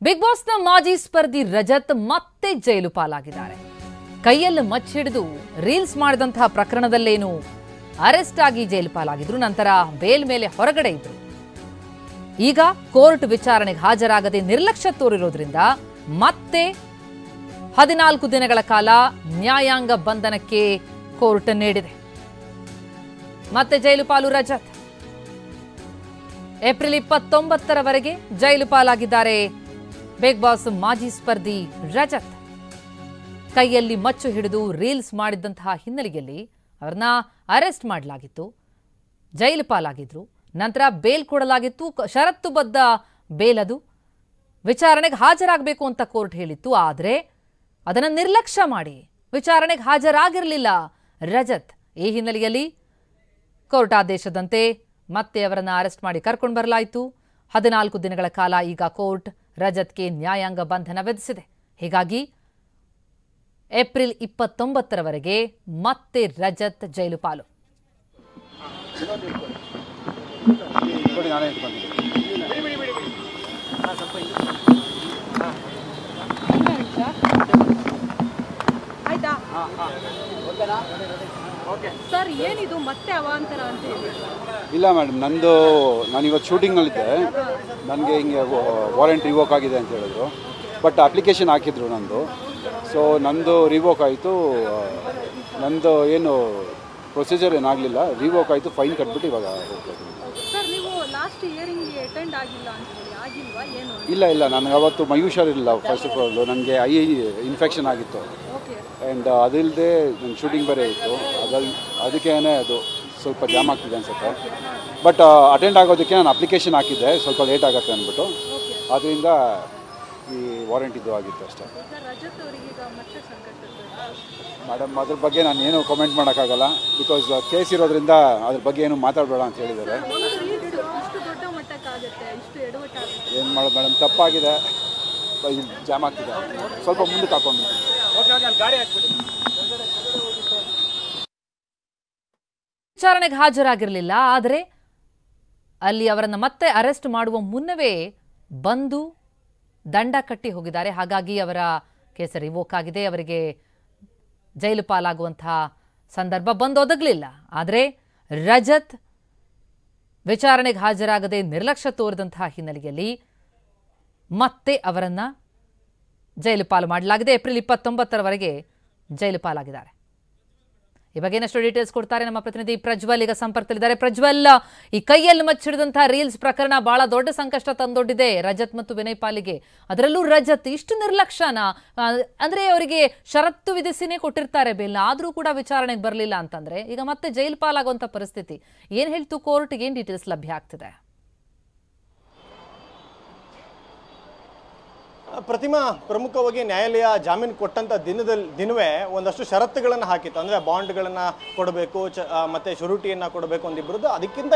Big ಬಾಸ್ನ ಮಾಜಿ ಸ್ಪರ್ಧಿ ರಜತ್ ಮತ್ತೆ ಜೈಲು ಪಾಲಾಗಿದ್ದಾರೆ. ಕೈಯಲ್ಲಿ ಮಚ್ಚಿಡಿದು ರೀಲ್ಸ್ ಮಾಡಿದಂತಹ ಪ್ರಕರಣದಲ್ಲೇನು ಅರೆಸ್ಟ್ ಆಗಿ ಜೈಲು ಪಾಲಾಗಿದ್ರು. ನಂತರ ಬೇಲ್ ಮೇಲೆ ಹೊರಗಡೆ ಇದ್ರು. ಈಗ ಕೋರ್ಟ್ ವಿಚಾರಣೆಗೆ ಹಾಜರಾಗದೆ ನಿರ್ಲಕ್ಷ್ಯ ತೋರಿರೋದ್ರಿಂದ ಮತ್ತೆ 14 ದಿನಗಳ ಕಾಲ ನ್ಯಾಯಾಂಗ ಬಂಧನಕ್ಕೆ ಕೋರ್ಟ್ ನೀಡಿದೆ. ಮತ್ತೆ ಜೈಲು ಪಾಲು ರಜತ್. ಏಪ್ರಿಲ್ 29ರವರೆಗೆ ಜೈಲು ಪಾಲಾಗಿದ್ದಾರೆ ಬಿಗ್ ಬಾಸ್ ಮಾಜಿ ಸ್ಪರ್ಧಿ ರಜತ್. ಕೈಯಲ್ಲಿ ಮಚ್ಚು ಹಿಡಿದು ರೀಲ್ಸ್ ಮಾಡಿದ್ದಂತಹ ಹಿನ್ನೆಲೆಯಲ್ಲಿ ಅವರನ್ನ ಅರೆಸ್ಟ್ ಮಾಡಲಾಗಿತ್ತು. ಜೈಲು ಪಾಲಾಗಿದ್ರು. ನಂತರ ಬೇಲ್ ಕೊಡಲಾಗಿತ್ತು. ಷರತ್ತುಬದ್ಧ ಬೇಲ್ ಅದು. ವಿಚಾರಣೆಗೆ ಹಾಜರಾಗಬೇಕು ಅಂತ ಕೋರ್ಟ್ ಹೇಳಿತ್ತು. ಆದರೆ ಅದನ್ನು ನಿರ್ಲಕ್ಷ್ಯ ಮಾಡಿ ವಿಚಾರಣೆಗೆ ಹಾಜರಾಗಿರಲಿಲ್ಲ ರಜತ್. ಈ ಹಿನ್ನೆಲೆಯಲ್ಲಿ ಕೋರ್ಟ್ ಆದೇಶದಂತೆ ಮತ್ತೆ ಅವರನ್ನು ಅರೆಸ್ಟ್ ಮಾಡಿ ಕರ್ಕೊಂಡು ಬರಲಾಯಿತು. 14 ದಿನಗಳ ಕಾಲ ಈಗ ಕೋರ್ಟ್ ರಜತ್ಗೆ ನ್ಯಾಯಾಂಗ ಬಂಧನ ವಿಧಿಸಿದೆ. ಹೀಗಾಗಿ ಏಪ್ರಿಲ್ 29ರವರೆಗೆ ಮತ್ತೆ ರಜತ್ ಜೈಲು ಪಾಲು. ಸರ್ ಏನಿದು ಮತ್ತೆ ಅವಾಂತರ ಅಂತ ಹೇಳಿ? ಇಲ್ಲ ಮೇಡಮ್, ನಾನಿವತ್ತು ಶೂಟಿಂಗ್ನಲ್ಲಿದ್ದೆ. ನನಗೆ ಹಿಂಗೆ ವಾರೆಂಟ್ ರಿವೋಕ್ ಆಗಿದೆ ಅಂತ ಹೇಳಿದ್ರು. ಬಟ್ ಅಪ್ಲಿಕೇಶನ್ ಹಾಕಿದ್ರು ನಂದು. ಸೊ ನಂದು ರಿವೋಕ್ ಆಯಿತು. ನಂದು ಏನು ಪ್ರೊಸೀಜರ್ ಏನಾಗಲಿಲ್ಲ, ರಿವೋಕ್ ಆಯಿತು. ಫೈನ್ ಕಟ್ಬಿಟ್ಟು ಇವಾಗ ಹೋಗ್ಬೋದು. ಸರ್ ನೀವು ಲಾಸ್ಟ್ ಇಯರಿಂಗ್ಗೆ ಅಟೆಂಡ್ ಆಗಿಲ್ಲ ಅಂತ ಹೇಳಿ, ಆಗಿಲ್ವಾ ಏನು? ಇಲ್ಲ ನನಗೆ ಅವತ್ತು ಮೈ ಹುಷಾರಿರಲಿಲ್ಲ. ಫಸ್ಟ್ ಆಫ್ ಆಲ್ ನನಗೆ ಐ ಇನ್ಫೆಕ್ಷನ್ ಆಗಿತ್ತು. ಆ್ಯಂಡ್ ಅದಿಲ್ಲದೆ ನನ್ನ ಶೂಟಿಂಗ್ ಬೇರೆ ಇತ್ತು. ಅದಕ್ಕೇನೆ ಅದು ಸ್ವಲ್ಪ ಜಾಮ್ ಆಗ್ತಿದೆ ಅನ್ಸುತ್ತೆ. ಬಟ್ ಅಟೆಂಡ್ ಆಗೋದಕ್ಕೆ ನಾನು ಅಪ್ಲಿಕೇಶನ್ ಹಾಕಿದ್ದೆ, ಸ್ವಲ್ಪ ಲೇಟ್ ಆಗುತ್ತೆ ಅಂದ್ಬಿಟ್ಟು. ಅದರಿಂದ ಈ ವಾರೆಂಟ್ ಇದು ಆಗಿತ್ತು ಅಷ್ಟೇ. ಮೇಡಮ್, ಅದ್ರ ಬಗ್ಗೆ ನಾನು ಏನು ಕಾಮೆಂಟ್ ಮಾಡೋಕ್ಕಾಗಲ್ಲ. ಬಿಕಾಸ್ ಕೇಸ್ ಇರೋದ್ರಿಂದ ಅದ್ರ ಬಗ್ಗೆ ಏನು ಮಾತಾಡಬೇಡ ಅಂತ ಹೇಳಿದ್ದಾರೆ. ಏನು ಮಾಡೋದು ಮೇಡಮ್, ತಪ್ಪಾಗಿದೆ. ಜಾಮ್ ಆಗ್ತಿದೆ. ಸ್ವಲ್ಪ ಮುಂದಕ್ಕೆ ಹಾಕೊಂಡು ವಿಚಾರಣೆಗೆ ಹಾಜರಾಗಿರಲಿಲ್ಲ. ಆದರೆ ಅಲ್ಲಿ ಅವರನ್ನು ಮತ್ತೆ ಅರೆಸ್ಟ್ ಮಾಡುವ ಮುನ್ನವೇ ಬಂದು ದಂಡ ಕಟ್ಟಿ ಹೋಗಿದ್ದಾರೆ. ಹಾಗಾಗಿ ಅವರ ಕೇಸ್ ರಿವೋಕ್ ಆಗಿದೆ. ಅವರಿಗೆ ಜೈಲು ಪಾಲಾಗುವಂತಹ ಸಂದರ್ಭ ಬಂದೊದಗಲಿಲ್ಲ. ಆದರೆ ರಜತ್ ವಿಚಾರಣೆಗೆ ಹಾಜರಾಗದೆ ನಿರ್ಲಕ್ಷ್ಯ ತೋರಿದಂತಹ ಹಿನ್ನೆಲೆಯಲ್ಲಿ ಮತ್ತೆ ಅವರನ್ನು ಜೈಲು ಪಾಲು ಮಾಡಲಾಗಿದೆ. ಏಪ್ರಿಲ್ 29ರವರೆಗೆ ಜೈಲು ಪಾಲಾಗಿದ್ದಾರೆ. ಈ ಬಗ್ಗೆ ಇನ್ನಷ್ಟು ಡೀಟೇಲ್ಸ್ ಕೊಡ್ತಾರೆ ನಮ್ಮ ಪ್ರತಿನಿಧಿ ಪ್ರಜ್ವಲ್. ಈಗ ಸಂಪರ್ಕದಲ್ಲಿದ್ದಾರೆ. ಪ್ರಜ್ವಲ್, ಈ ಕೈಯಲ್ಲಿ ಮಚ್ಚಿಡಿದಂತಹ ರೀಲ್ಸ್ ಪ್ರಕರಣ ಬಹಳ ದೊಡ್ಡ ಸಂಕಷ್ಟ ತಂದೊಡ್ಡಿದೆ ರಜತ್ ಮತ್ತು ವಿನಯ್ ಪಾಲಿಗೆ. ಅದರಲ್ಲೂ ರಜತ್ ಇಷ್ಟು ನಿರ್ಲಕ್ಷ್ಯನ, ಅಂದ್ರೆ ಅವರಿಗೆ ಷರತ್ತು ವಿಧಿಸಿನೇ ಕೊಟ್ಟಿರ್ತಾರೆ ಬೇಲ್ನ, ಆದ್ರೂ ಕೂಡ ವಿಚಾರಣೆಗೆ ಬರಲಿಲ್ಲ ಅಂತಂದ್ರೆ ಈಗ ಮತ್ತೆ ಜೈಲು ಪಾಲಾಗುವಂತ ಪರಿಸ್ಥಿತಿ. ಏನ್ ಹೇಳ್ತು ಕೋರ್ಟ್? ಏನ್ ಡೀಟೇಲ್ಸ್ ಲಭ್ಯ ಆಗ್ತಿದೆ? ಪ್ರತಿಮಾ, ಪ್ರಮುಖವಾಗಿ ನ್ಯಾಯಾಲಯ ಜಾಮೀನು ಕೊಟ್ಟಂಥ ದಿನವೇ ಒಂದಷ್ಟು ಷರತ್ತುಗಳನ್ನು ಹಾಕಿತ್ತು. ಅಂದರೆ ಬಾಂಡ್ಗಳನ್ನು ಕೊಡಬೇಕು, ಮತ್ತು ಶುರುಟಿಯನ್ನು ಕೊಡಬೇಕು ಒಂದಿಬ್ಬರದ್ದು.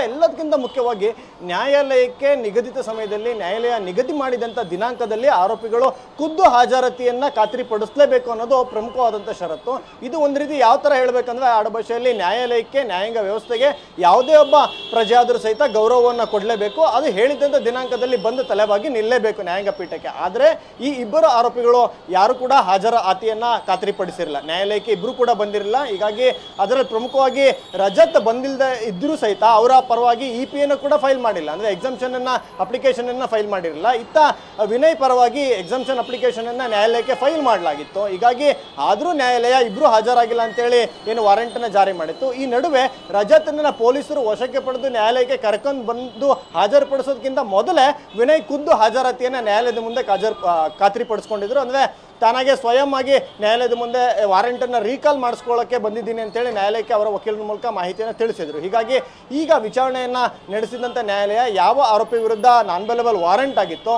ಎಲ್ಲದಕ್ಕಿಂತ ಮುಖ್ಯವಾಗಿ ನ್ಯಾಯಾಲಯಕ್ಕೆ ನಿಗದಿತ ಸಮಯದಲ್ಲಿ ನ್ಯಾಯಾಲಯ ನಿಗದಿ ಮಾಡಿದಂಥ ದಿನಾಂಕದಲ್ಲಿ ಆರೋಪಿಗಳು ಖುದ್ದು ಹಾಜರಾತಿಯನ್ನು ಖಾತ್ರಿಪಡಿಸಲೇಬೇಕು ಅನ್ನೋದು ಪ್ರಮುಖವಾದಂಥ ಷರತ್ತು. ಇದು ಒಂದು ರೀತಿ ಯಾವ ಥರ ಹೇಳಬೇಕಂದ್ರೆ ಆಡಭಾಷೆಯಲ್ಲಿ ನ್ಯಾಯಾಲಯಕ್ಕೆ, ನ್ಯಾಯಾಂಗ ವ್ಯವಸ್ಥೆಗೆ ಯಾವುದೇ ಒಬ್ಬ ಪ್ರಜೆ ಆದರೂ ಸಹಿತ ಗೌರವವನ್ನು ಕೊಡಲೇಬೇಕು. ಅದು ಹೇಳಿದಂಥ ದಿನಾಂಕದಲ್ಲಿ ಬಂದು ತಲೆಬಾಗಿ ನಿಲ್ಲಲೇಬೇಕು ನ್ಯಾಯಾಂಗ ಪೀಠಕ್ಕೆ. ಆದರೆ ಈ ಇಬ್ಬರು ಆರೋಪಿಗಳು ಯಾರು ಕೂಡ ಹಾಜರಾತಿಯನ್ನ ಖಾತ್ರಿಪಡಿಸಿರಲಿಲ್ಲ. ನ್ಯಾಯಾಲಯಕ್ಕೆ ಇಬ್ಬರು ಕೂಡ ಬಂದಿರಲಿಲ್ಲ. ಹೀಗಾಗಿ ಅದರಲ್ಲಿ ಪ್ರಮುಖವಾಗಿ ರಜತ್ ಬಂದಿಲ್ಲದೆ ಇದ್ರೂ ಸಹಿತ ಅವರ ಪರವಾಗಿ EPಯನ್ನು ಕೂಡ ಫೈಲ್ ಮಾಡಿಲ್ಲ. ಅಂದರೆ ಎಕ್ಸಂಪ್ಷನ್ ಅಪ್ಲಿಕೇಶನ್ ಅನ್ನ ಫೈಲ್ ಮಾಡಿರಲಿಲ್ಲ. ಇತ್ತ ವಿನಯ್ ಪರವಾಗಿ ಎಕ್ಸಂಪ್ಷನ್ ಅಪ್ಲಿಕೇಶನ್ ಅನ್ನ ನ್ಯಾಯಾಲಯಕ್ಕೆ ಫೈಲ್ ಮಾಡಲಾಗಿತ್ತು. ಹೀಗಾಗಿ ಆದರೂ ನ್ಯಾಯಾಲಯ ಇಬ್ಬರು ಹಾಜರಾಗಿಲ್ಲ ಅಂತೇಳಿ ಏನು ವಾರೆಂಟ್ ಅನ್ನ ಜಾರಿ ಮಾಡಿತ್ತು. ಈ ನಡುವೆ ರಜತ್ನ ಪೊಲೀಸರು ವಶಕ್ಕೆ ಪಡೆದು ನ್ಯಾಯಾಲಯಕ್ಕೆ ಕರ್ಕೊಂಡು ಬಂದು ಹಾಜರುಪಡಿಸೋದಕ್ಕಿಂತ ಮೊದಲೇ ವಿನಯ್ ಖುದ್ದು ಹಾಜರಾತಿಯನ್ನು ನ್ಯಾಯಾಲಯದ ಮುಂದೆ ಖಾತ್ರಿಪಡಿಸ್ಕೊಂಡಿದ್ರು. ಅಂದರೆ ತಾನಾಗೆ ಸ್ವಯಂ ಆಗಿ ನ್ಯಾಯಾಲಯದ ಮುಂದೆ ವಾರೆಂಟನ್ನು ರೀಕಾಲ್ ಮಾಡಿಸ್ಕೊಳ್ಳೋಕ್ಕೆ ಬಂದಿದ್ದೀನಿ ಅಂತೇಳಿ ನ್ಯಾಯಾಲಯಕ್ಕೆ ಅವರ ವಕೀಲರ ಮೂಲಕ ಮಾಹಿತಿಯನ್ನು ತಿಳಿಸಿದರು. ಹೀಗಾಗಿ ಈಗ ವಿಚಾರಣೆಯನ್ನು ನಡೆಸಿದಂಥ ನ್ಯಾಯಾಲಯ ಯಾವ ಆರೋಪಿ ವಿರುದ್ಧ ನಾನ್ ಬೇಲೆಬಲ್ ವಾರೆಂಟ್ ಆಗಿತ್ತೋ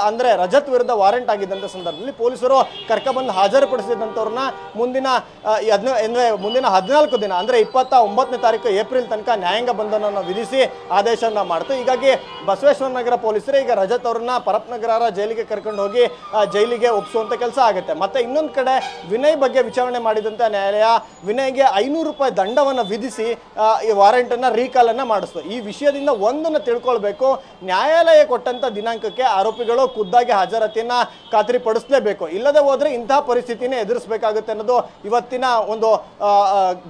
ಅಂದರೆ ರಜತ್ ವಿರುದ್ಧ ವಾರೆಂಟ್ ಆಗಿದ್ದಂಥ ಸಂದರ್ಭದಲ್ಲಿ ಪೊಲೀಸರು ಕರ್ಕೊಬಂದು ಹಾಜರುಪಡಿಸಿದಂಥವ್ರನ್ನ ಮುಂದಿನ 14 ದಿನ ಅಂದರೆ 29ನೇ ತಾರೀಕು ಏಪ್ರಿಲ್ ತನಕ ನ್ಯಾಯಾಂಗ ಬಂಧನವನ್ನು ವಿಧಿಸಿ ಆದೇಶವನ್ನು ಮಾಡ್ತು. ಹೀಗಾಗಿ ಬಸವೇಶ್ವರ ನಗರ ಪೊಲೀಸರು ಈಗ ರಜತ್ ಅವ್ರನ್ನ ಪರಪ್ನಗರ ಜೈಲಿಗೆ ಕರ್ಕೊಂಡು ಹೋಗಿ ಜೈಲಿಗೆ ಒಪ್ಪಿಸುವಂಥ ಕೆಲಸ ಆಗುತ್ತೆ. ಮತ್ತೆ ಇನ್ನೊಂದು ಕಡೆ ವಿನಯ್ ಬಗ್ಗೆ ವಿಚಾರಣೆ ಮಾಡಿದಂಥ ನ್ಯಾಯಾಲಯ ವಿನಯ್ಗೆ 500 ರೂಪಾಯಿ ದಂಡವನ್ನು ವಿಧಿಸಿ ಈ ವಾರೆಂಟನ್ನು ರೀಕಾಲನ್ನು ಮಾಡಿಸ್ತು. ಈ ವಿಷಯದಿಂದ ಒಂದನ್ನು ತಿಳ್ಕೊಳ್ಬೇಕು, ನ್ಯಾಯಾಲಯ ಕೊಟ್ಟಂಥ ದಿನಾಂಕಕ್ಕೆ ಆರೋಪಿಗಳು ಖುದ್ದಾಗಿ ಹಾಜರಾತಿಯನ್ನು ಖಾತ್ರಿಪಡಿಸಲೇಬೇಕು. ಇಲ್ಲದೆ ಹೋದರೆ ಇಂತಹ ಪರಿಸ್ಥಿತಿನೇ ಎದುರಿಸಬೇಕಾಗುತ್ತೆ ಅನ್ನೋದು ಇವತ್ತಿನ ಒಂದು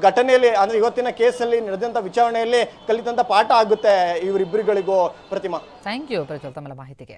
ಘಟನೆಯಲ್ಲಿ, ಅಂದರೆ ಇವತ್ತಿನ ಕೇಸಲ್ಲಿ ನಡೆದಂಥ ವಿಚಾರಣೆಯಲ್ಲಿ ಕಲಿತಂಥ ಪಾಠ ಆಗುತ್ತೆ ಇವರಿಬ್ಬರಿಗಳಿಗೂ. ಪ್ರತಿಮಾ, ಥ್ಯಾಂಕ್ ಯು ಪ್ರಜ್ವಲ್ ತಮ್ಮ ಮಾಹಿತಿಗೆ.